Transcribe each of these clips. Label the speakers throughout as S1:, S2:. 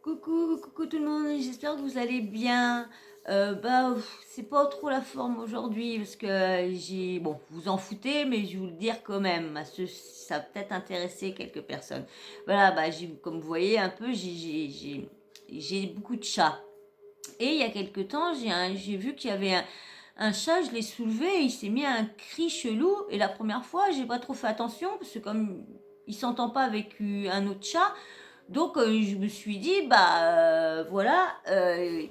S1: Coucou tout le monde, j'espère que vous allez bien. C'est pas trop la forme aujourd'hui parce que bon, vous en foutez, mais je vais vous le dire quand même, ça va peut-être intéresser quelques personnes. Voilà, comme vous voyez un peu, j'ai beaucoup de chats. Et il y a quelques temps, j'ai vu qu'il y avait un chat, je l'ai soulevé, et il s'est mis à un cri chelou. Et la première fois, j'ai pas trop fait attention parce que comme il s'entend pas avec un autre chat, donc je me suis dit, voilà, il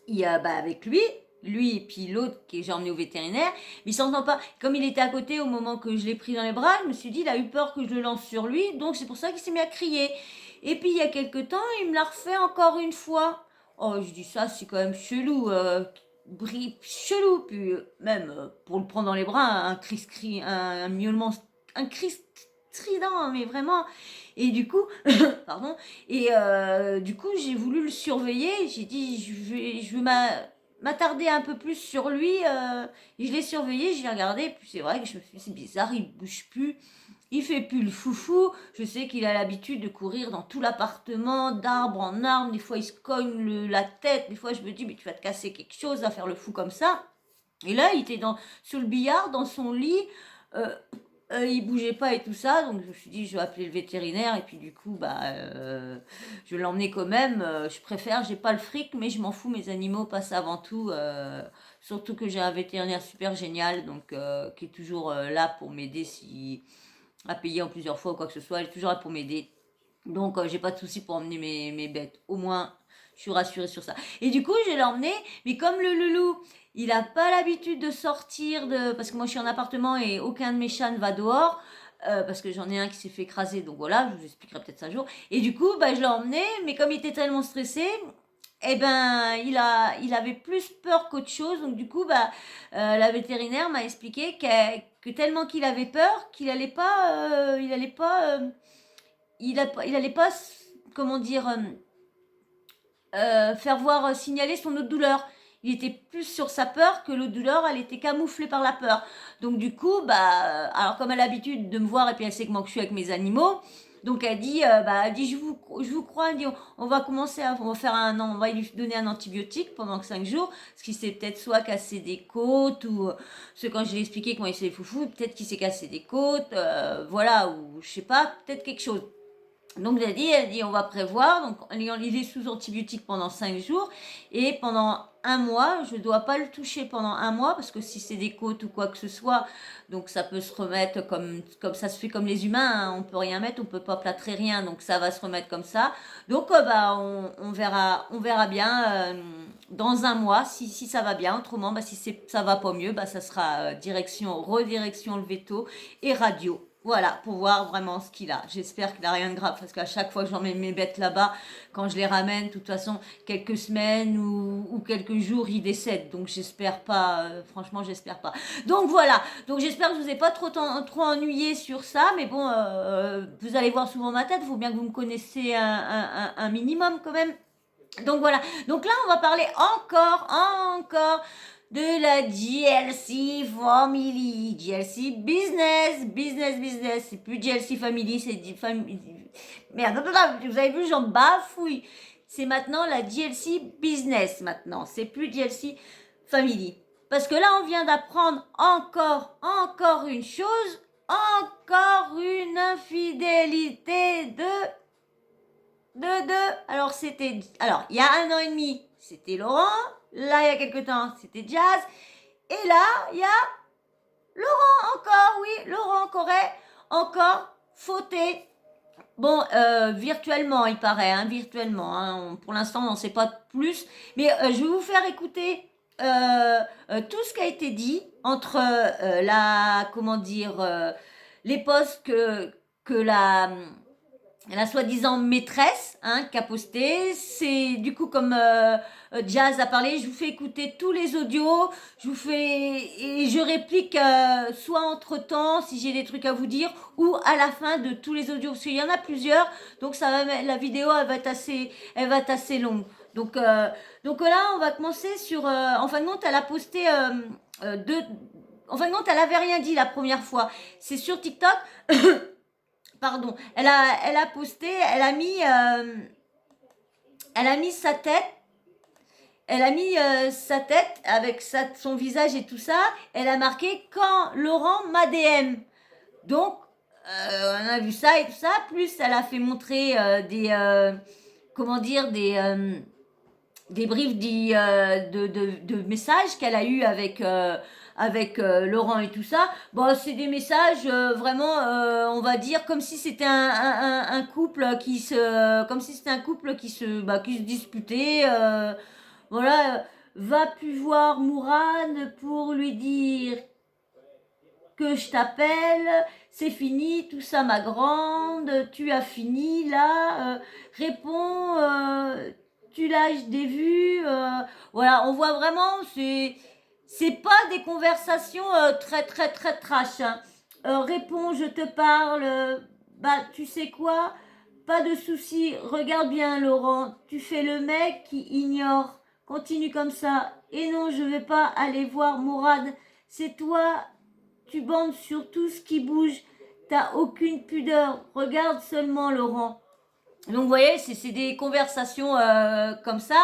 S1: y a avec lui et puis l'autre que j'ai emmené au vétérinaire, mais il s'entend pas. Comme il était à côté au moment que je l'ai pris dans les bras, je me suis dit, il a eu peur que je le lance sur lui, donc c'est pour ça qu'il s'est mis à crier. Et puis il y a quelques temps, il me l'a refait encore une fois. Oh, je dis ça, c'est quand même chelou, chelou, puis même pour le prendre dans les bras, un miaulement, un cri strident, mais vraiment. Et du coup, pardon, et du coup, j'ai voulu le surveiller. J'ai dit, je vais m'attarder un peu plus sur lui. Et je l'ai surveillé, j'ai regardé. Puis c'est vrai que je me suis dit, c'est bizarre, il bouge plus. Il fait plus le foufou. Je sais qu'il a l'habitude de courir dans tout l'appartement, d'arbre en arbre. Des fois, il se cogne la tête. Des fois, je me dis, mais tu vas te casser quelque chose à faire le fou comme ça. Et là, il était sous le billard, dans son lit. Euh, il bougeait pas et tout ça, donc je me suis dit je vais appeler le vétérinaire et puis du coup je vais l'emmener quand même. Je préfère, j'ai pas le fric mais je m'en fous, mes animaux passent avant tout. Surtout que j'ai un vétérinaire super génial donc qui est toujours là pour m'aider si à payer en plusieurs fois ou quoi que ce soit, il est toujours là pour m'aider. Donc j'ai pas de souci pour emmener mes bêtes. Au moins je suis rassurée sur ça. Et du coup je l'ai emmené, mais comme le loulou il a pas l'habitude de sortir parce que moi je suis en appartement et aucun de mes chats ne va dehors. Parce que j'en ai un qui s'est fait écraser, donc voilà, je vous expliquerai peut-être ça un jour. Et du coup, je l'ai emmené, mais comme il était tellement stressé, eh ben, il avait plus peur qu'autre chose. Donc du coup, la vétérinaire m'a expliqué que tellement qu'il avait peur, il allait pas, comment dire, faire voir, signaler son autre douleur. Il était plus sur sa peur que l'autre douleur, elle était camouflée par la peur. Donc du coup, alors comme elle a l'habitude de me voir et puis elle sait comment je suis avec mes animaux, donc elle dit je vous crois, elle dit on va commencer on va lui donner un antibiotique pendant 5 jours, parce qu'il s'est peut-être soit cassé des côtes ou ce quand je lui ai expliqué comment il s'est foufou, peut-être qu'il s'est cassé des côtes, voilà, ou je sais pas, peut-être quelque chose. Donc elle dit on va prévoir, donc il est sous antibiotique pendant 5 jours et pendant un mois, je ne dois pas le toucher pendant un mois parce que si c'est des côtes ou quoi que ce soit, donc ça peut se remettre comme ça se fait comme les humains, hein, on peut rien mettre, on peut pas plâtrer rien, donc ça va se remettre comme ça. Donc on verra bien dans un mois si ça va bien, autrement si ça va pas mieux, ça sera redirection le veto et radio. Voilà, pour voir vraiment ce qu'il a. J'espère qu'il n'a rien de grave, parce qu'à chaque fois que j'emmène mes bêtes là-bas, quand je les ramène, de toute façon, quelques semaines ou quelques jours, ils décèdent. Donc j'espère pas, franchement, j'espère pas. Donc voilà, donc j'espère que je vous ai pas trop ennuyé sur ça, mais bon, vous allez voir souvent ma tête, il faut bien que vous me connaissez un minimum quand même. Donc voilà, donc là on va parler encore de la GLC Family, GLC Business, c'est plus GLC Family, c'est merde, vous avez vu, j'en bafouille. C'est maintenant la GLC Business maintenant, c'est plus GLC Family. Parce que là on vient d'apprendre encore une chose, encore une infidélité alors il y a 1 an et demi, c'était Laurent. Là, il y a quelques temps, c'était Jazz. Et là, il y a Laurent encore, oui, Laurent qui aurait encore fauté. Bon, virtuellement, il paraît, hein, virtuellement. Hein, pour l'instant, on n'en sait pas plus. Mais je vais vous faire écouter tout ce qui a été dit entre les posts que la soi-disant maîtresse qui a posté. C'est du coup comme Jazz a parlé, je vous fais écouter tous les audios, et je réplique soit entre temps si j'ai des trucs à vous dire ou à la fin de tous les audios parce qu'il y en a plusieurs, donc la vidéo elle va être assez longue. Donc là on va commencer sur en fin de compte elle a posté deux. En fin de compte elle avait rien dit la première fois, c'est sur TikTok. pardon, elle a posté, elle a mis sa tête. Elle a mis sa tête avec son visage et tout ça. Elle a marqué quand Laurent m'a DM. Donc, on a vu ça et tout ça. Plus, elle a fait montrer comment dire, des briefs de messages qu'elle a eu avec Laurent et tout ça. Bon, c'est des messages vraiment, on va dire, comme si c'était un couple comme si c'était un couple qui se disputait. Voilà, va plus voir Mourad pour lui dire que je t'appelle, c'est fini, tout ça ma grande, tu as fini là, réponds, tu lâches des vues, voilà, on voit vraiment, c'est pas des conversations très très très trash, hein. Réponds, je te parle, bah tu sais quoi, pas de souci, regarde bien Laurent, tu fais le mec qui ignore, continue comme ça, et non je vais pas aller voir Mourad, c'est toi, tu bandes sur tout ce qui bouge. T'as aucune pudeur. Regarde seulement Laurent. Donc vous voyez, c'est des conversations comme ça.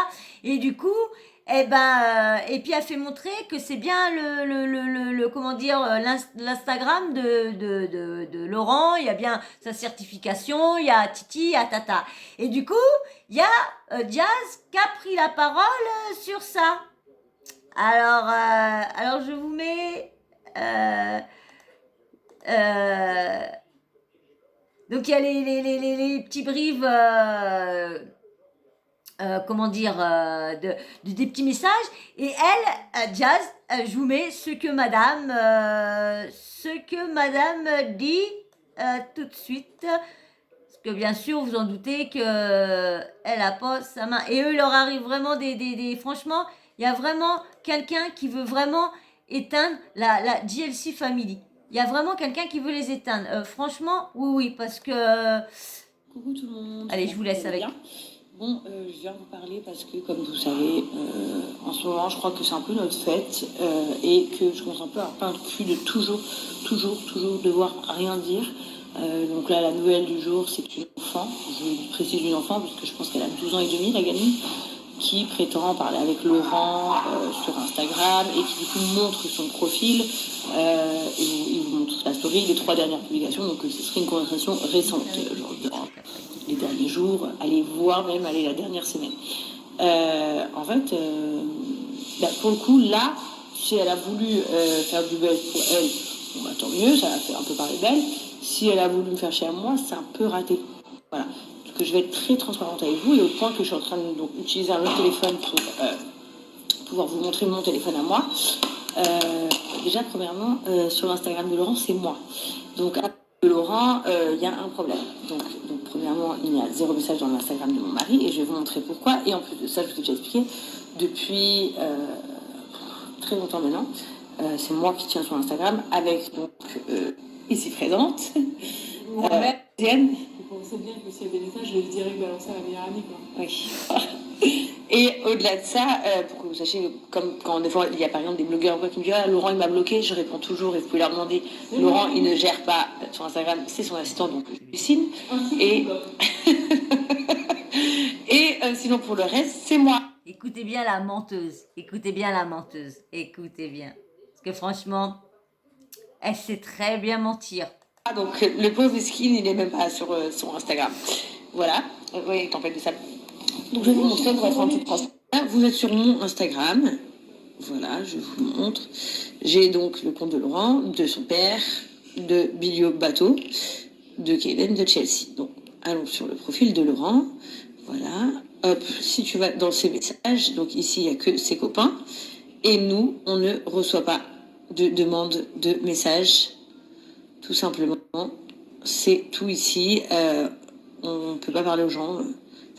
S1: Et du coup, et puis elle fait montrer que c'est bien comment dire, l'Instagram de Laurent. Il y a bien sa certification, il y a Titi, il y a Tata. Et du coup, il y a Diaz qui a pris la parole sur ça. Alors je vous mets... donc il y a les petits briefs, comment dire, des petits messages. Et elle, Jazz, je vous mets ce que Madame dit tout de suite. Parce que bien sûr, vous en doutez que elle a pas sa main. Et eux, il leur arrive vraiment franchement, il y a vraiment quelqu'un qui veut vraiment éteindre la GLC Family. Il y a vraiment quelqu'un qui veut les éteindre. Franchement, oui, parce que...
S2: Coucou tout le monde.
S1: Allez, je vous laisse avec.
S2: Bien. Bon, je viens vous parler parce que, comme vous savez, en ce moment, je crois que c'est un peu notre fête et que je commence un peu à avoir plein de cul de toujours devoir rien dire. Donc là, la nouvelle du jour, c'est une enfant. Je précise une enfant parce que je pense qu'elle a 12 ans et demi, la gamine, qui prétend parler avec Laurent sur Instagram et qui du coup montre son profil et il vous montre la story, les 3 dernières publications, donc ce serait une conversation récente, genre les derniers jours, allez voir même aller la dernière semaine. En fait, pour le coup, là, si elle a voulu faire du buzz pour elle, bon, bah, tant mieux, ça a fait un peu parler d'elle. Si elle a voulu me faire chier à moi, c'est un peu raté. Voilà. Parce que je vais être très transparente avec vous et au point que je suis en train de donc, utiliser un autre téléphone pour pouvoir vous montrer mon téléphone à moi. Déjà, premièrement, sur l'Instagram de Laurent, c'est moi. Donc, de Laurent, il y a un problème. Donc, premièrement, il y a 0 message dans l'Instagram de mon mari et je vais vous montrer pourquoi. Et en plus de ça, je vous ai déjà expliqué, depuis très longtemps maintenant, c'est moi qui tiens sur Instagram avec donc ici présente. Diane.
S3: Vous pensez bien que s'il y a des messages, je vais direct balancer à la meilleure amie, quoi.
S2: Oui. Et au-delà de ça, pour que vous sachiez, comme quand des fois il y a par exemple des blogueurs qui me disent ah, Laurent il m'a bloqué, je réponds toujours et vous pouvez leur demander. Laurent il ne gère pas sur Instagram, c'est son assistant donc je lui signe. Et sinon pour le reste c'est moi.
S1: Écoutez bien la menteuse. Écoutez bien la menteuse. Écoutez bien. Parce que franchement, elle sait très bien mentir.
S2: Ah, donc le pauvre skin il est même pas sur son Instagram. Voilà. Oui, tempête de sable. Donc je vais vous montrer pour être en toute transparence. Vous êtes sur mon Instagram. Voilà, je vous le montre. J'ai donc le compte de Laurent, de son père, de Bilio Bateau, de Kevin, de Chelsea. Donc allons sur le profil de Laurent. Voilà. Hop, si tu vas dans ses messages, donc ici il n'y a que ses copains. Et nous, on ne reçoit pas de demande de messages. Tout simplement. C'est tout ici. On ne peut pas parler aux gens.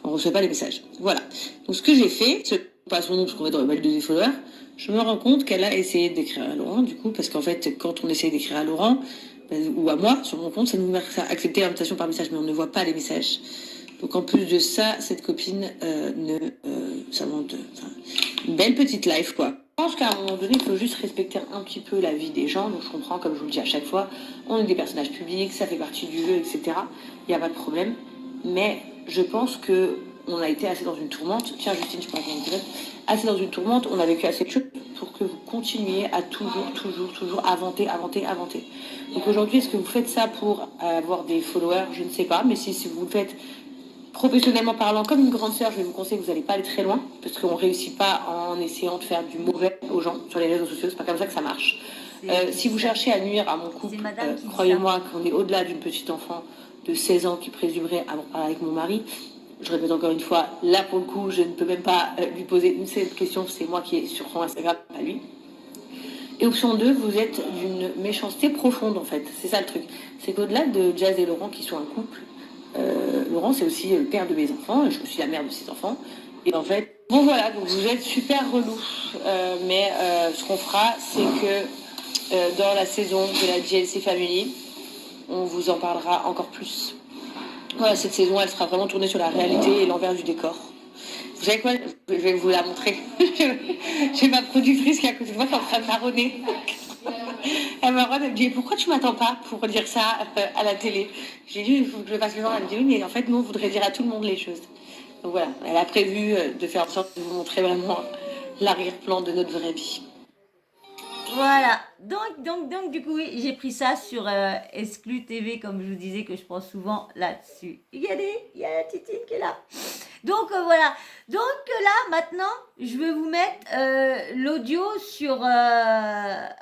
S2: On ne reçoit pas les messages. Voilà. Donc ce que j'ai fait, c'est pas son nom parce qu'on est dans le mail de des followers, je me rends compte qu'elle a essayé d'écrire à Laurent, du coup, parce qu'en fait, quand on essaie d'écrire à Laurent, ou à moi, sur mon compte, ça nous met à accepter l'invitation par message, mais on ne voit pas les messages. Donc en plus de ça, cette copine ça monte une belle petite life, quoi. Je pense qu'à un moment donné, il faut juste respecter un petit peu la vie des gens. Donc je comprends, comme je vous le dis à chaque fois, on est des personnages publics, ça fait partie du jeu, etc. Il n'y a pas de problème. Mais je pense que on a été assez dans une tourmente. Tiens, Justine, je peux répondre au téléphone. Assez dans une tourmente, on a vécu assez de choses pour que vous continuiez à toujours inventer. Donc aujourd'hui, est-ce que vous faites ça pour avoir des followers? Je ne sais pas. Mais si vous le faites professionnellement parlant, comme une grande sœur, je vais vous conseiller que vous n'allez pas aller très loin, parce qu'on ne réussit pas en essayant de faire du mauvais aux gens sur les réseaux sociaux, c'est pas comme ça que ça marche. Si vous cherchez à nuire à mon couple, croyez-moi qu'on est au-delà d'une petite enfant de 16 ans qui présumerait avoir parlé avec mon mari. Je répète encore une fois, là pour le coup, je ne peux même pas lui poser une seule question, c'est moi qui est sur son Instagram, pas lui. Et option 2, vous êtes d'une méchanceté profonde en fait, c'est ça le truc. C'est qu'au-delà de Jazz et Laurent qui sont un couple, Laurent, c'est aussi le père de mes enfants, et je suis la mère de ses enfants. Et en fait, bon voilà, donc vous êtes super relou. Mais ce qu'on fera, c'est que dans la saison de la JLC Family, on vous en parlera encore plus. Voilà, cette saison, elle sera vraiment tournée sur la réalité et l'envers du décor. Vous savez quoi? Je vais vous la montrer. J'ai ma productrice qui est à côté de moi qui est en train de marronner. Elle m'a dit pourquoi tu m'attends pas pour dire ça à la télé. J'ai dit il faut que je fasse le genre. Elle me dit oui mais en fait nous on voudrait dire à tout le monde les choses. Donc voilà, elle a prévu de faire en sorte de vous montrer vraiment l'arrière-plan de notre vraie vie.
S1: Voilà, donc du coup, oui, j'ai pris ça sur Exclu TV, comme je vous disais, que je prends souvent là-dessus. Regardez, il y a la Titine qui est là. Donc voilà, donc là, maintenant, je vais vous mettre l'audio sur la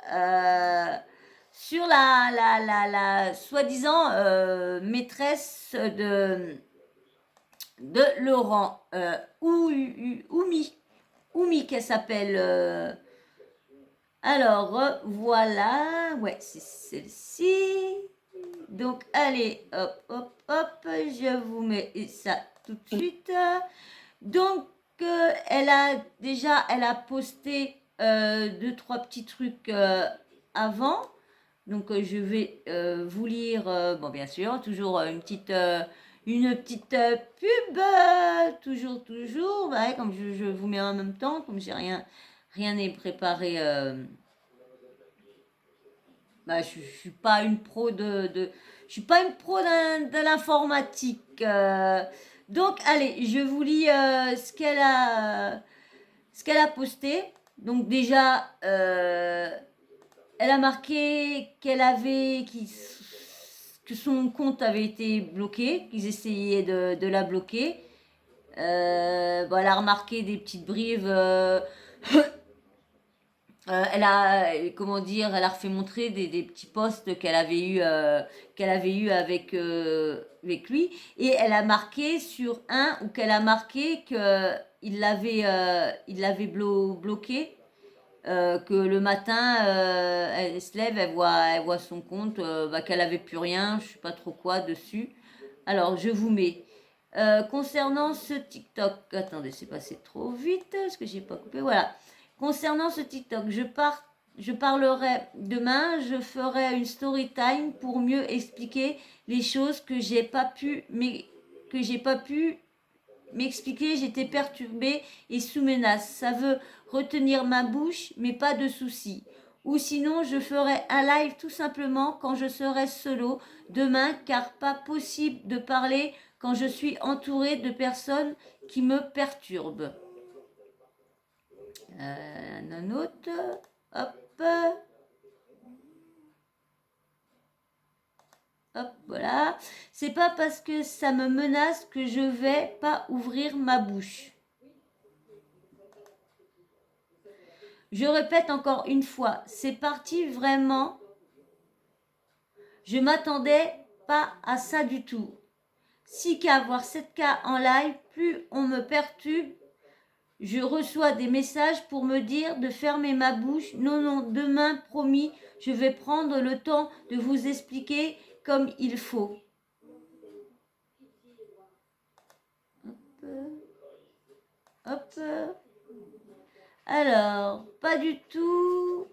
S1: soi-disant maîtresse de Laurent, Oumi qu'elle s'appelle... Alors, voilà, ouais, c'est celle-ci. Donc, allez, hop, je vous mets ça tout de suite. Donc, elle a posté 2-3 petits trucs avant. Donc, je vais vous lire, bon, bien sûr, toujours une petite pub, toujours, ouais, comme je vous mets en même temps, comme j'ai rien n'est préparé. Je suis pas une pro je suis pas une pro de l'informatique. Donc, allez, je vous lis ce qu'elle a posté. Donc déjà, elle a marqué que son compte avait été bloqué, qu'ils essayaient de la bloquer. Elle a remarqué des petites brives. Elle a refait montrer des petits posts qu'elle avait eu avec lui, et elle a marqué sur un où qu'elle a marqué que il l'avait bloqué, que le matin elle se lève, elle voit son compte, qu'elle avait plus rien, je sais pas trop quoi dessus. Alors je vous mets concernant ce TikTok. Attendez, c'est passé trop vite parce que j'ai pas coupé. Voilà. Concernant ce TikTok, je parlerai demain, je ferai une story time pour mieux expliquer les choses que j'ai pas pu m'expliquer. J'étais perturbée et sous menace. Ça veut retenir ma bouche, mais pas de soucis. Ou sinon, je ferai un live tout simplement quand je serai solo demain, car pas possible de parler quand je suis entourée de personnes qui me perturbent. Un autre, hop, voilà. C'est pas parce que ça me menace que je vais pas ouvrir ma bouche. Je répète encore une fois, c'est parti vraiment. Je m'attendais pas à ça du tout. 6K, voire 7K en live, plus on me perturbe. Je reçois des messages pour me dire de fermer ma bouche. Non, demain, promis, je vais prendre le temps de vous expliquer comme il faut. Hop. Alors, pas du tout.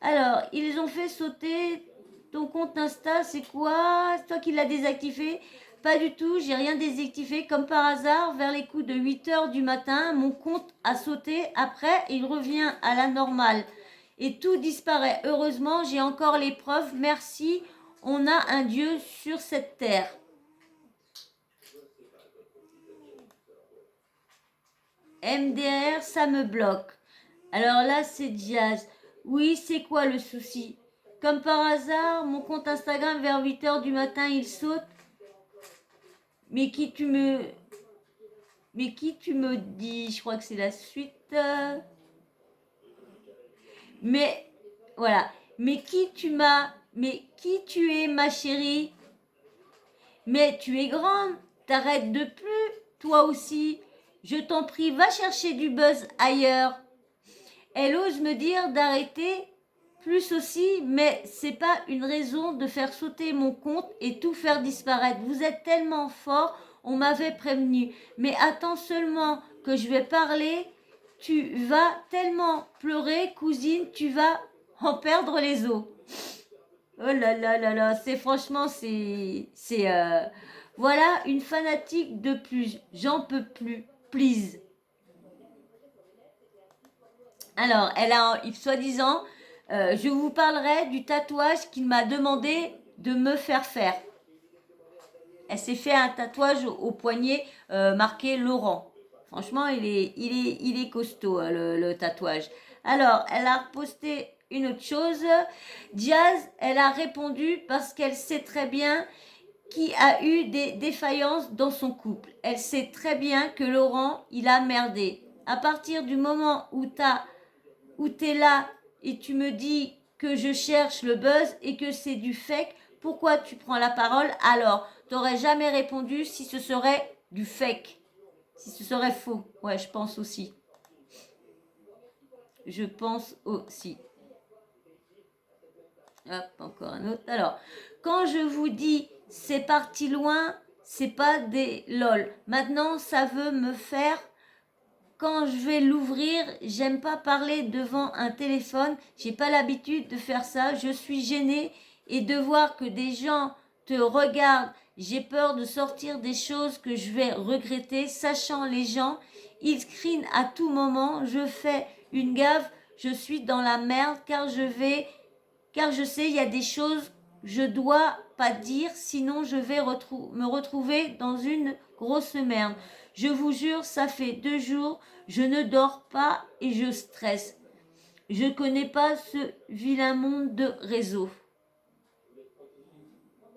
S1: Alors, ils ont fait sauter ton compte Insta, c'est quoi? C'est toi qui l'as désactivé? Pas du tout, j'ai rien désactivé. Comme par hasard, vers les coups de 8 heures du matin, mon compte a sauté. Après, il revient à la normale. Et tout disparaît. Heureusement, j'ai encore les preuves. Merci, on a un Dieu sur cette terre. MDR, ça me bloque. Alors là, c'est Jazz. Oui, c'est quoi le souci? Comme par hasard, mon compte Instagram vers 8 heures du matin, il saute. Mais qui tu me dis? Je crois que c'est la suite. Mais voilà. Mais qui tu es, ma chérie? Mais tu es grande. T'arrêtes de plus, toi aussi. Je t'en prie, va chercher du buzz ailleurs. Elle ose me dire d'arrêter plus aussi, mais c'est pas une raison de faire sauter mon compte et tout faire disparaître. Vous êtes tellement fort, on m'avait prévenu. Mais attends seulement que je vais parler, tu vas tellement pleurer, cousine, tu vas en perdre les os. Oh là là là là, c'est franchement, voilà une fanatique de plus. J'en peux plus, please. Alors, elle a, soi-disant, je vous parlerai du tatouage qu'il m'a demandé de me faire faire. Elle s'est fait un tatouage au poignet marqué Laurent. Franchement, il est costaud, le tatouage. Alors, elle a posté une autre chose. Jazz, elle a répondu parce qu'elle sait très bien qui a eu des défaillances dans son couple. Elle sait très bien que Laurent, il a merdé. À partir du moment où t'es là et tu me dis que je cherche le buzz et que c'est du fake, pourquoi tu prends la parole alors? T'aurais jamais répondu si ce serait du fake, si ce serait faux. Ouais, je pense aussi. Je pense aussi. Hop, encore un autre. Alors, quand je vous dis c'est parti loin, c'est pas des lol. Maintenant, ça veut me faire... Quand je vais l'ouvrir, j'aime pas parler devant un téléphone. J'ai pas l'habitude de faire ça. Je suis gênée et de voir que des gens te regardent. J'ai peur de sortir des choses que je vais regretter. Sachant les gens, ils screenent à tout moment. Je fais une gaffe. Je suis dans la merde car je sais il y a des choses je dois pas dire, sinon je vais me retrouver dans une grosse merde. Je vous jure, ça fait 2 jours, je ne dors pas et je stresse. Je connais pas ce vilain monde de réseau.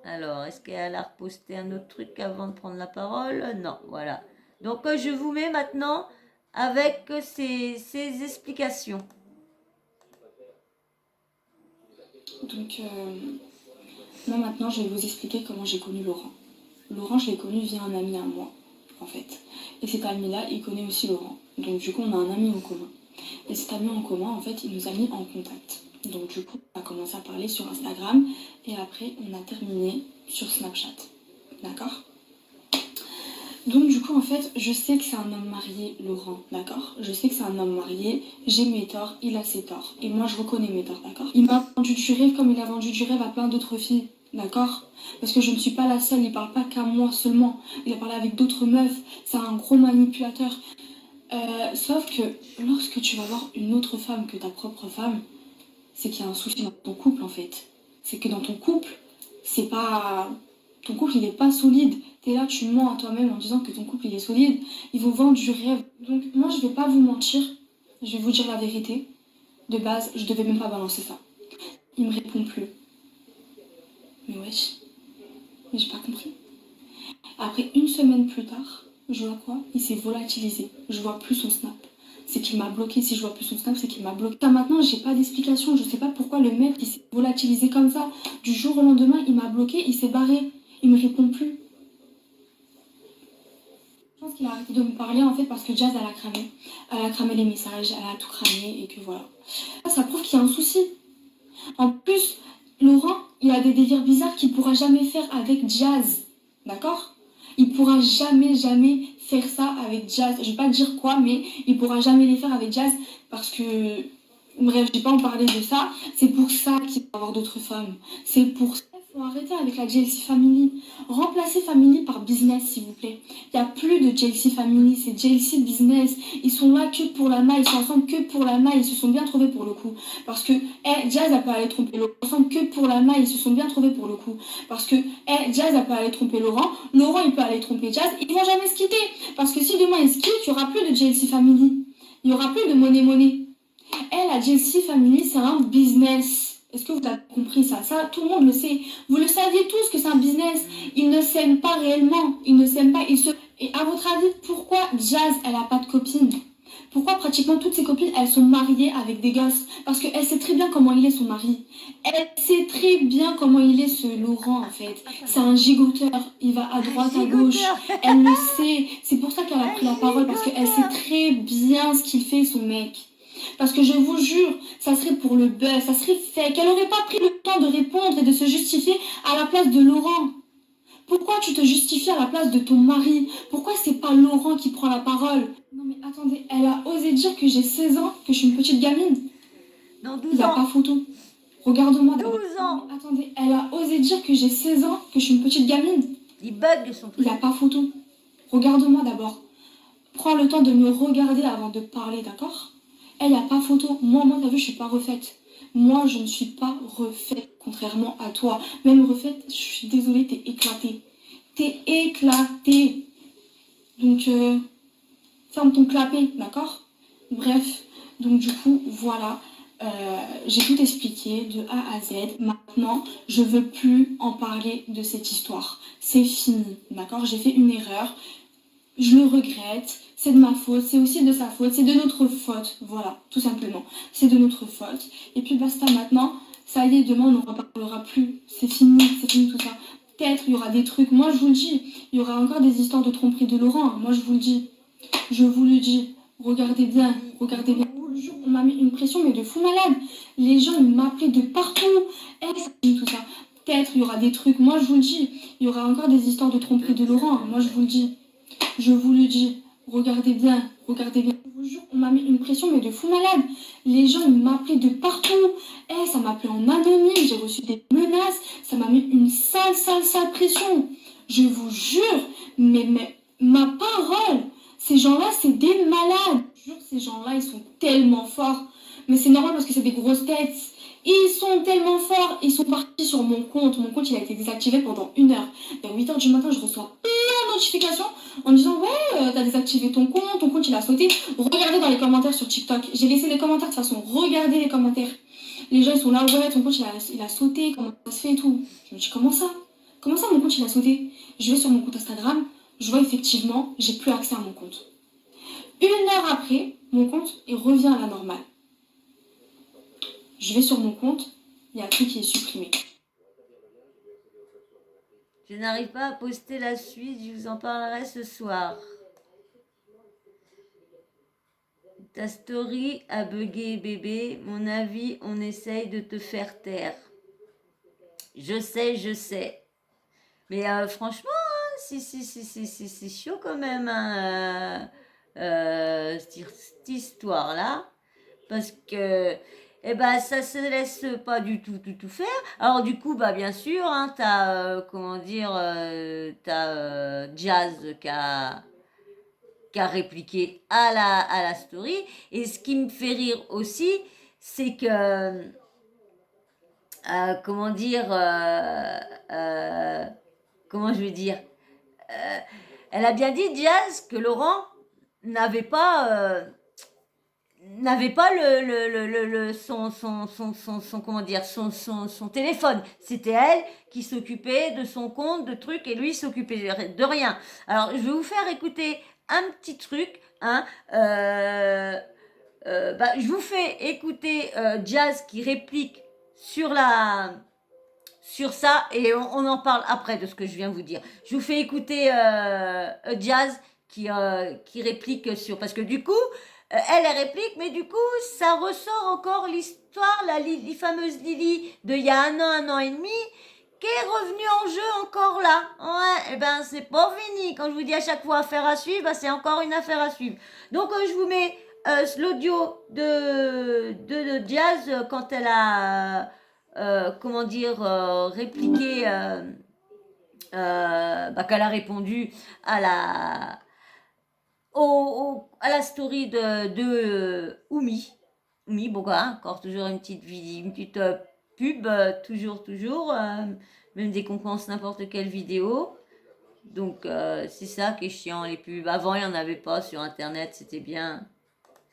S1: Alors, est-ce qu'elle a reposté un autre truc avant de prendre la parole? Non, voilà. Donc, je vous mets maintenant avec ces explications.
S4: Donc, moi maintenant, je vais vous expliquer comment j'ai connu Laurent. Laurent, je l'ai connu via un ami à moi, en fait. Et cet ami-là, il connaît aussi Laurent. Donc, du coup, on a un ami en commun. Et cet ami en commun, en fait, il nous a mis en contact. Donc, du coup, on a commencé à parler sur Instagram. Et après, on a terminé sur Snapchat. D'accord ? Donc du coup en fait je sais que c'est un homme marié, Laurent, d'accord? Je sais que c'est un homme marié, j'ai mes torts, il a ses torts. Et moi je reconnais mes torts, d'accord? Il m'a vendu du rêve comme il a vendu du rêve à plein d'autres filles, d'accord? Parce que je ne suis pas la seule, il parle pas qu'à moi seulement. Il a parlé avec d'autres meufs, c'est un gros manipulateur. Sauf que lorsque tu vas voir une autre femme que ta propre femme, c'est qu'il y a un souci dans ton couple en fait. C'est que dans ton couple, c'est pas... Ton couple il est pas solide. T'es là, tu mens à toi-même en disant que ton couple il est solide. Ils vous vendent du rêve. Donc moi je vais pas vous mentir. Je vais vous dire la vérité. De base, je devais même pas balancer ça. Il me répond plus. Mais wesh. Mais j'ai pas compris. Après une semaine plus tard, je vois quoi? Il s'est volatilisé. Je vois plus son snap. C'est qu'il m'a bloqué. Si je vois plus son snap, c'est qu'il m'a bloqué. Maintenant, j'ai pas d'explication. Je sais pas pourquoi le mec il s'est volatilisé comme ça. Du jour au lendemain, il m'a bloqué, il s'est barré. Il me répond plus. Je pense qu'il a arrêté de me parler en fait parce que Jazz elle a cramé. Elle a cramé les messages, elle a tout cramé et que voilà. Ça prouve qu'il y a un souci. En plus, Laurent, il a des délires bizarres qu'il pourra jamais faire avec Jazz. D'accord? Il pourra jamais faire ça avec Jazz. Je vais pas dire quoi, mais il pourra jamais les faire avec Jazz parce que... Bref, je vais pas en parler de ça. C'est pour ça qu'il va avoir d'autres femmes. C'est pour ça. Faut arrêter avec la JLC Family. Remplacez Family par business, s'il vous plaît. Il n'y a plus de JLC Family, c'est JLC Business. Ils sont là que pour la maille, ils sont ensemble que pour la maille. Ils se sont bien trouvés pour le coup. Parce que Jazz a pas aller tromper Laurent. Ils sont ensemble que pour la maille, ils se sont bien trouvés pour le coup. Parce que Jazz a pas aller tromper Laurent. Laurent, il peut aller tromper Jazz. Ils vont jamais se quitter. Parce que si demain ils se quittent, il n'y aura plus de JLC Family. Il n'y aura plus de money. La JLC Family, c'est un business. Est-ce que vous avez compris ça? Ça, tout le monde le sait. Vous le saviez tous que c'est un business. Ils ne s'aiment pas réellement. Ils ne s'aiment pas. Et à votre avis, pourquoi Jazz, elle n'a pas de copine? Pourquoi pratiquement toutes ses copines, elles sont mariées avec des gosses? Parce qu'elle sait très bien comment il est, son mari. Elle sait très bien comment il est, ce Laurent, en fait. C'est un gigoteur. Il va à droite, à gauche. Elle le sait. C'est pour ça qu'elle a pris la parole. Parce qu'elle sait très bien ce qu'il fait, son mec. Parce que je vous jure, ça serait pour le buzz, ça serait fake. Elle n'aurait pas pris le temps de répondre et de se justifier à la place de Laurent. Pourquoi tu te justifies à la place de ton mari? Pourquoi c'est pas Laurent qui prend la parole? Non mais attendez, elle a osé dire que j'ai 16 ans, que je suis une petite gamine.
S1: Non,
S4: Il
S1: 12
S4: n'y a
S1: ans.
S4: pas photo. Regarde-moi d'abord.
S1: 12 ans.
S4: Non, mais attendez, elle a osé dire que j'ai 16 ans, que je suis une petite gamine.
S1: Il bug de son
S4: Il
S1: truc.
S4: n'y a pas photo. Regarde-moi d'abord. Prends le temps de me regarder avant de parler, d'accord? Il n'y a pas photo. Moi, t'as vu, je suis pas refaite. Moi, je ne suis pas refaite, contrairement à toi. Même refaite, je suis désolée, t'es éclatée. T'es éclatée. Donc, ferme ton clapet, d'accord? Bref, donc du coup, voilà. J'ai tout expliqué de A à Z. Maintenant, je veux plus en parler de cette histoire. C'est fini, d'accord? J'ai fait une erreur. Je le regrette, c'est de ma faute, c'est aussi de sa faute, c'est de notre faute, voilà, tout simplement. C'est de notre faute. Et puis basta maintenant, ça y est, demain on n'en reparlera plus, c'est fini tout ça. Peut-être il y aura des trucs, moi je vous le dis, il y aura encore des histoires de tromperie de Laurent, moi je vous le dis. Je vous le dis, regardez bien, regardez bien. On m'a mis une pression mais de fou malade. Les gens ils m'appelaient de partout, tout ça. Peut-être il y aura des trucs, moi je vous le dis, il y aura encore des histoires de tromperie de Laurent, moi je vous le dis. Je vous le dis, regardez bien, regardez bien. Je vous jure, on m'a mis une pression mais de fou malade. Les gens ils m'appelaient de partout. Ça m'appelait en anonyme, j'ai reçu des menaces, ça m'a mis une sale pression. Je vous jure, mais ma parole, ces gens-là c'est des malades. Je vous jure, ces gens-là ils sont tellement forts. Mais c'est normal parce que c'est des grosses têtes. Ils sont tellement forts, ils sont partis sur mon compte. Mon compte il a été désactivé pendant 1 heure. Vers 8h du matin, je reçois plein de notifications en disant ouais, t'as désactivé ton compte il a sauté. Regardez dans les commentaires sur TikTok. J'ai laissé les commentaires de toute façon. Regardez les commentaires. Les gens ils sont là, ouais, ton compte il a sauté, comment ça se fait et tout. Je me dis comment ça? Comment ça mon compte il a sauté? Je vais sur mon compte Instagram, je vois effectivement, j'ai plus accès à mon compte. 1 heure après, mon compte il revient à la normale. Je vais sur mon compte, il y a un truc qui est supprimé.
S1: Je n'arrive pas à poster la suite, je vous en parlerai ce soir. Ta story a bugué, bébé. Mon avis, on essaye de te faire taire. Je sais. Mais franchement, hein, c'est chaud quand même, hein, cette histoire-là. Parce que, ça se laisse pas du tout faire. Alors du coup, bien sûr, hein, t'as, Jazz qui a répliqué à la story. Et ce qui me fait rire aussi, c'est que, comment je vais dire, elle a bien dit, Jazz, que Laurent n'avait pas son téléphone. C'était elle qui s'occupait de son compte, de trucs, et lui s'occupait de rien. Alors, je vais vous faire écouter un petit truc, hein. Je vous fais écouter Jazz qui réplique sur ça, et on en parle après de ce que je viens de vous dire. Je vous fais écouter Jazz qui réplique sur... Parce que du coup, elle réplique, mais du coup, ça ressort encore l'histoire, la fameuse Lily de il y a 1 an et demi, qui est revenue en jeu encore là. Ouais, c'est pas fini. Quand je vous dis à chaque fois affaire à suivre, c'est encore une affaire à suivre. Donc, je vous mets l'audio de Jazz quand elle a comment dire, répliqué, qu'elle a répondu à la, à la story de Oumi. Oumi, bon, quoi, encore toujours une petite vidéo, une petite pub, toujours, même dès qu'on pense n'importe quelle vidéo. Donc, c'est ça qui est chiant, les pubs. Avant, il n'y en avait pas sur Internet, c'était bien.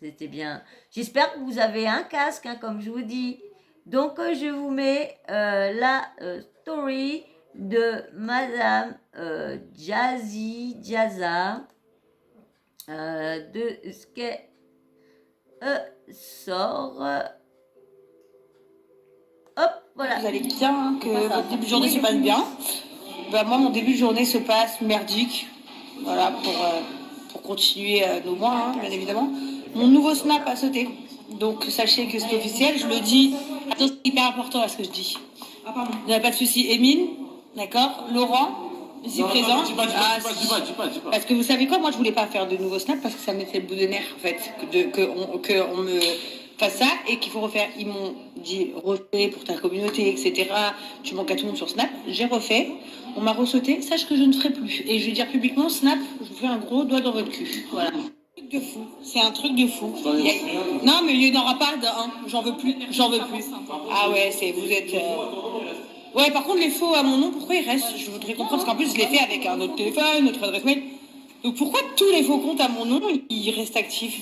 S1: C'était bien. J'espère que vous avez un casque, hein, comme je vous dis. Donc, je vous mets la story de Madame Jazza, de ce qu'elle sort. Hop, voilà.
S2: Vous allez bien, hein, que votre début de journée se passe bien. Bah, moi, mon début de journée se passe merdique. Voilà, pour continuer nos mois, hein, bien évidemment. Mon nouveau snap a sauté. Donc, sachez que c'est officiel. Je le dis. Attention, c'est hyper important à ce que je dis. Ah, pardon. Il n'y a pas de souci. Émile, d'accord. Laurent, ici présent. Dis pas. Parce que vous savez quoi, moi, je voulais pas faire de nouveau snap parce que ça me mettait le bout de nerf, en fait, qu'on me fasse ça et qu'il faut refaire. Ils m'ont dit refais pour ta communauté, etc. Tu manques à tout le monde sur Snap. J'ai refait. On m'a ressauté. Sache que je ne ferai plus. Et je vais dire publiquement, Snap, je vous fais un gros doigt dans votre cul. Voilà. Truc de fou. C'est un truc de fou. Non, mais il n'y en aura pas d'un. J'en veux plus. J'en veux plus. Ah ouais, vous êtes. Ouais, par contre, les faux à mon nom, pourquoi ils restent? Je voudrais comprendre, parce qu'en plus, je l'ai fait avec un autre téléphone, notre adresse mail. Donc pourquoi tous les faux comptes à mon nom, ils restent actifs?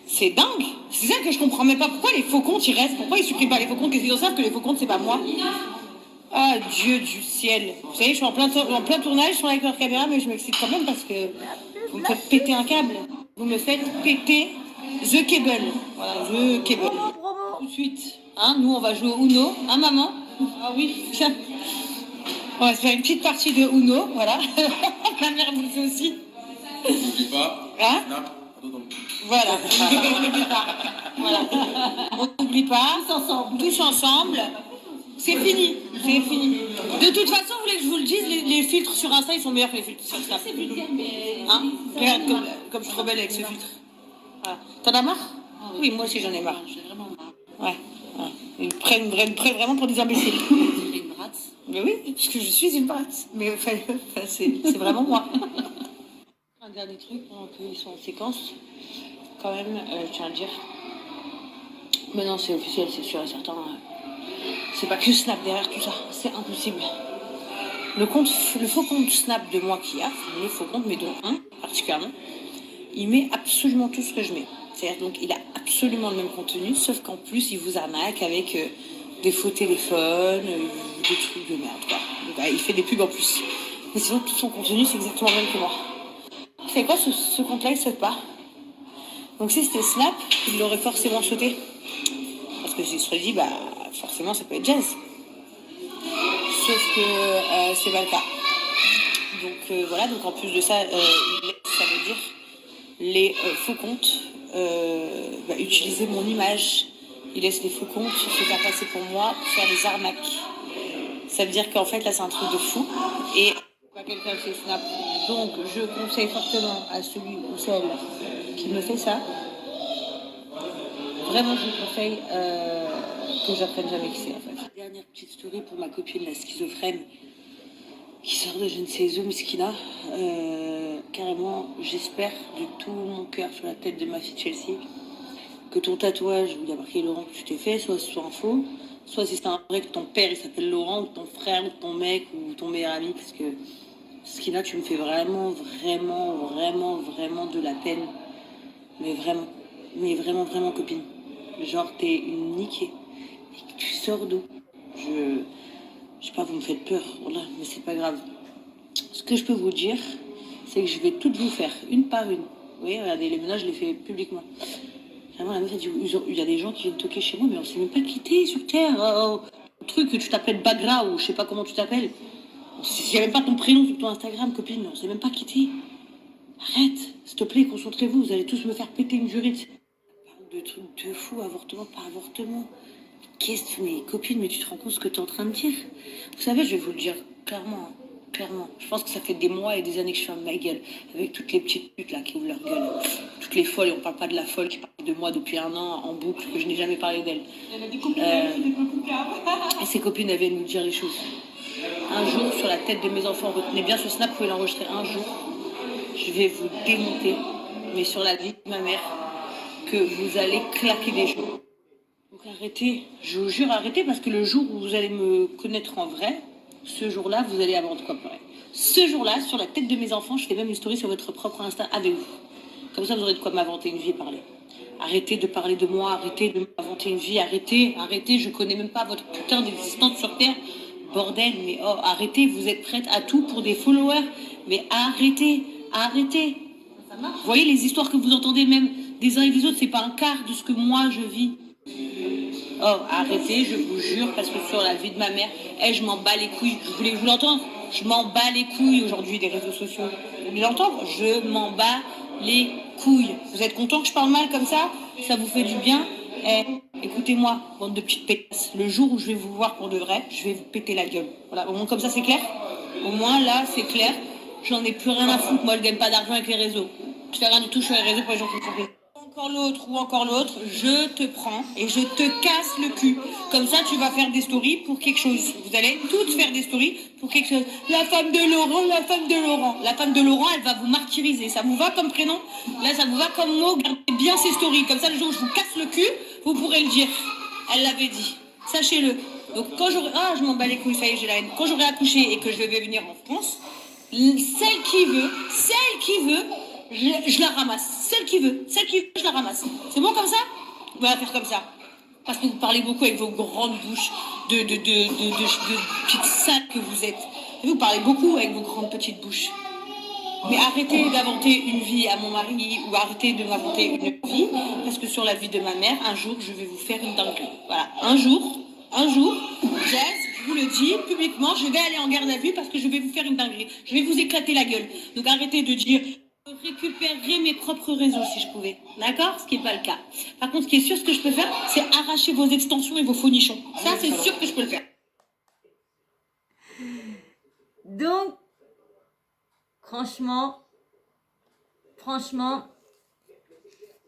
S2: C'est dingue. C'est ça que je comprends même pas. Pourquoi les faux comptes, ils restent? Pourquoi ils suppriment pas les faux comptes? Qu'est-ce qu'ils savent que les faux comptes, c'est pas moi? Ah, Dieu du ciel. Vous savez, je suis en plein tournage, je suis avec leur caméra, mais je m'excite quand même parce que vous me faites péter un câble. Vous me faites péter the cable. Voilà, the cable. Tout de suite. Hein, nous, on va jouer au Uno. Hein, maman? Ah oui. On va se faire une petite partie de Uno, voilà. Ma mère vous le fait aussi.
S5: On n'oublie pas.
S2: Hein?
S5: Snap.
S2: Voilà, on n'oublie pas. Voilà. On n'oublie pas. Tous ensemble. C'est fini. C'est fini. De toute façon, vous voulez que je vous le dise, les filtres sur Insta, ils sont meilleurs que les filtres sur Snap. Hein? Regarde comme je suis trop belle avec ce filtre. Voilà. T'en as marre? Oui, moi aussi j'en ai marre. J'ai vraiment marre. Ouais. Ils prennent vraiment pour des imbéciles. Une brate. Mais oui, parce que je suis une brate. Mais enfin, c'est vraiment moi. Un dernier truc, pendant qu'ils sont en séquence, quand même, je tiens à le dire. Mais non, c'est officiel, c'est sûr et certain. C'est pas que Snap derrière tout ça, c'est impossible. Le faux compte Snap de moi qu'il y a, les faux comptes, mais dont un particulièrement, il met absolument tout ce que je mets. C'est-à-dire, donc, il a absolument le même contenu, sauf qu'en plus, il vous arnaque avec des faux téléphones, des trucs de merde, quoi. Donc, il fait des pubs en plus. Mais sinon, tout son contenu, c'est exactement le même que moi. Vous savez quoi, ce compte-là, il saute pas. Donc si c'était Snap, il l'aurait forcément sauté. Parce que je serais dit, bah, forcément, ça peut être Jazz. Sauf que c'est pas le cas. Donc voilà, donc en plus de ça, ça veut dire les faux comptes utiliser mon image. Il laisse les faux comptes se faire passer pour moi, pour faire des arnaques. Ça veut dire qu'en fait, là, c'est un truc de fou. Et pas quelqu'un qui fait Snap. Donc, je conseille fortement à celui ou celle qui me fait ça. Vraiment, je vous conseille que j'apprenne jamais qui c'est, en fait. Dernière petite story pour ma copine, la schizophrène, qui sort de je ne sais où, Miskina. Carrément, j'espère de tout mon cœur sur la tête de ma fille Chelsea que ton tatouage où il y a marqué Laurent que tu t'es fait, soit un faux, soit si c'est un vrai que ton père il s'appelle Laurent, ou ton frère, ou ton mec, ou ton meilleur ami, parce que Skina, tu me fais vraiment de la peine. Mais vraiment, copine. Genre, t'es une niquée. Et que tu sors d'où? Je sais pas, vous me faites peur, voilà, mais c'est pas grave. Ce que je peux vous dire, c'est que je vais toutes vous faire, une par une. Vous voyez, regardez, les ménages, je les fais publiquement. Vraiment, la meuf a dit, il y a des gens qui viennent toquer chez moi, mais on s'est même pas quitté sur Terre. Le truc que tu t'appelles Bagra, ou je sais pas comment tu t'appelles. Il n'y a même pas ton prénom sur ton Instagram, copine. On s'est même pas quitté. Arrête, s'il te plaît, concentrez-vous. Vous allez tous me faire péter une jurite. De trucs de fou, avortement par avortement. Mais copine, mais tu te rends compte ce que tu es en train de dire? Vous savez, je vais vous le dire clairement. clairement. Je pense que ça fait des mois et des années que je ferme ma gueule. Avec toutes les petites putes là qui ouvrent leur gueule. Toutes les folles, et on parle pas de la folle qui parle de moi depuis un an en boucle, que je n'ai jamais parlé d'elle.
S3: Elle a des copines, des copines.
S2: Et ses copines, elles viennent nous dire les choses. Un jour, sur la tête de mes enfants, retenez bien ce snap, vous pouvez l'enregistrer. Un jour, je vais vous démonter, mais sur la vie de ma mère, que vous allez claquer des genoux. Donc arrêtez, je vous jure, arrêtez, parce que le jour où vous allez me connaître en vrai, ce jour-là, vous allez avoir de quoi pleurer. Ce jour-là, sur la tête de mes enfants, je fais même une story sur votre propre Insta avec vous. Comme ça, vous aurez de quoi m'inventer une vie et parler. Arrêtez de parler de moi, arrêtez de m'inventer une vie, arrêtez, je connais même pas votre putain d'existence sur Terre. Bordel, mais oh, arrêtez, vous êtes prête à tout pour des followers. Mais arrêtez. Vous voyez les histoires que vous entendez même des uns et des autres, c'est pas un quart de ce que moi je vis. Oh, arrêtez, je vous jure, parce que sur la vie de ma mère, je m'en bats les couilles. Vous voulez vous l'entendre? Je m'en bats les couilles aujourd'hui des réseaux sociaux. Vous voulez l'entendre? Je m'en bats les couilles. Vous êtes content que je parle mal comme ça? Ça vous fait du bien? Écoutez-moi, bande de petites pétasses. Le jour où je vais vous voir pour de vrai, je vais vous péter la gueule. Voilà, au moins comme ça c'est clair. Au moins là c'est clair. J'en ai plus rien à foutre. Moi je gagne pas d'argent avec les réseaux. Je fais rien du tout sur les réseaux pour les gens qui me font plaisir. Encore l'autre, je te prends et je te casse le cul. Comme ça, tu vas faire des stories pour quelque chose. Vous allez toutes faire des stories pour quelque chose. La femme de Laurent. La femme de Laurent, elle va vous martyriser. Ça vous va comme prénom? Là, ça vous va comme mot? Gardez bien ces stories. Comme ça, le jour où je vous casse le cul, vous pourrez le dire. Elle l'avait dit. Sachez-le. Donc, quand j'aurai... Ah, je m'en bats les couilles, ça y est, j'ai la haine. Quand j'aurai accouché et que je vais venir en France, celle qui veut, je la ramasse. Celle qui veut, je la ramasse. C'est bon comme ça? On va la faire comme ça. Parce que vous parlez beaucoup avec vos grandes bouches de petites salles que vous êtes. Et vous parlez beaucoup avec vos grandes petites bouches. Mais arrêtez d'inventer une vie à mon mari ou arrêtez de m'inventer une vie. Parce que sur la vie de ma mère, un jour, je vais vous faire une dinguerie. Voilà, un jour, Jazz, je vous le dis publiquement, je vais aller en garde à vue parce que je vais vous faire une dinguerie. Je vais vous éclater la gueule. Donc arrêtez de dire... Je récupérerai mes propres réseaux si je pouvais, d'accord? Ce qui n'est pas le cas. Par contre, ce qui est sûr, ce que je peux faire, c'est arracher vos extensions et vos faux nichons. Ça, c'est sûr que je peux le faire.
S1: Donc, franchement,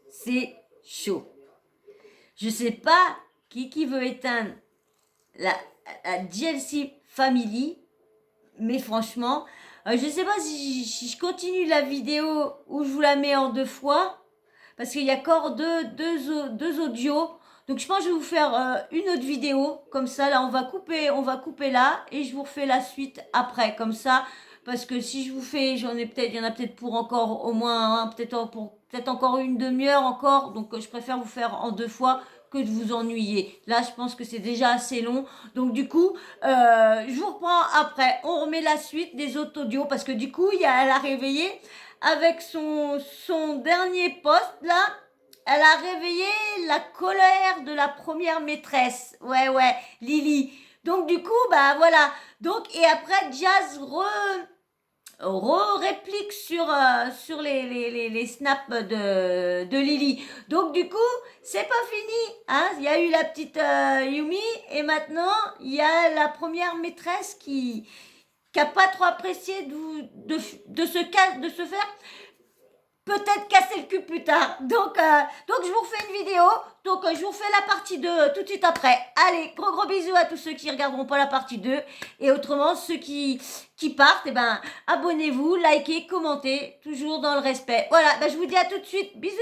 S1: c'est chaud. Je sais pas qui veut éteindre la GLC Family, mais franchement... je sais pas si je continue la vidéo ou je vous la mets en 2 fois. Parce qu'il y a encore deux audios. Donc je pense que je vais vous faire une autre vidéo. Comme ça, là, on va couper là. Et je vous refais la suite après. Comme ça. Parce que si je vous fais, il y en a peut-être pour encore au moins, peut-être encore une demi-heure encore. Donc je préfère vous faire en 2 fois que de vous ennuyer. Là, je pense que c'est déjà assez long. Donc, du coup, je vous reprends après. On remet la suite des autres audios parce que du coup, elle a réveillé avec son dernier post, là. Elle a réveillé la colère de la première maîtresse. Ouais, Lily. Donc, du coup, bah, voilà. Donc, et après, Jazz réplique sur les snaps de Lily. Donc du coup, c'est pas fini, hein. Il y a eu la petite Yumi et maintenant il y a la première maîtresse qui a pas trop apprécié de se faire peut-être casser le cul plus tard. Donc je vous refais une vidéo. Donc je vous refais la partie 2 tout de suite après. Allez, gros bisous à tous ceux qui regarderont pas la partie 2. Et autrement, ceux qui partent, abonnez-vous, likez, commentez, toujours dans le respect. Voilà, je vous dis à tout de suite. Bisous.